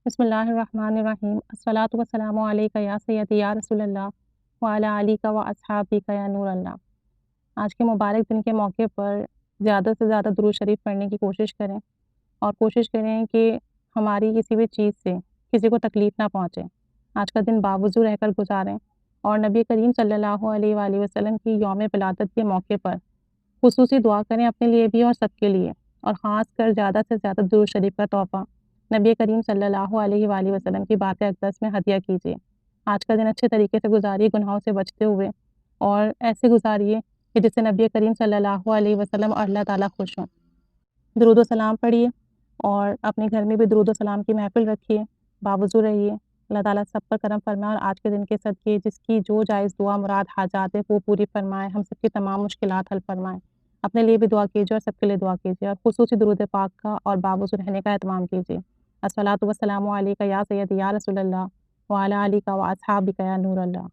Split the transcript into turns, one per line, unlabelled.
بسم اللہ الرحمن الرحیم الصلاۃ والسلام علیک یا سیدی یا رسول اللہ وعلی آلک و اصحابک یا نور اللہ۔ آج کے مبارک دن کے موقع پر زیادہ سے زیادہ درود شریف پڑھنے کی کوشش کریں اور کوشش کریں کہ ہماری کسی بھی چیز سے کسی کو تکلیف نہ پہنچے۔ آج کا دن باوضو رہ کر گزاریں اور نبی کریم صلی اللہ علیہ وآلہ وسلم کی یوم ولادت کے موقع پر خصوصی دعا کریں اپنے لیے بھی اور سب کے لیے، اور خاص کر زیادہ سے زیادہ درود شریف کا تحفہ نبی کریم صلی اللہ علیہ وآلہ وسلم کی بات اقدس میں ہدیہ کیجیے۔ آج کا دن اچھے طریقے سے گزاریے گناہوں سے بچتے ہوئے، اور ایسے گزاریے کہ جس سے نبی کریم صلی اللہ علیہ وسلم اور اللہ تعالیٰ خوش ہوں۔ درود و سلام پڑھیے اور اپنے گھر میں بھی درود و سلام کی محفل رکھیے، باوضو رہیے۔ اللہ تعالیٰ سب پر کرم فرمائے اور آج کے دن کے صدقے جس کی جو جائز دعا مراد حاجات ہے وہ پوری فرمائے، ہم سب کی تمام مشکلات حل فرمائے۔ اپنے لیے بھی دعا کیجیے اور سب کے لیے دعا کیجیے، اور خصوصی درود پاک کا اور باوضو رہنے کا اہتمام کیجیے۔ الصلاۃ والسلام علیک یا سیدی یا رسول اللہ وعلی آلک و اصحابک یا نور اللہ۔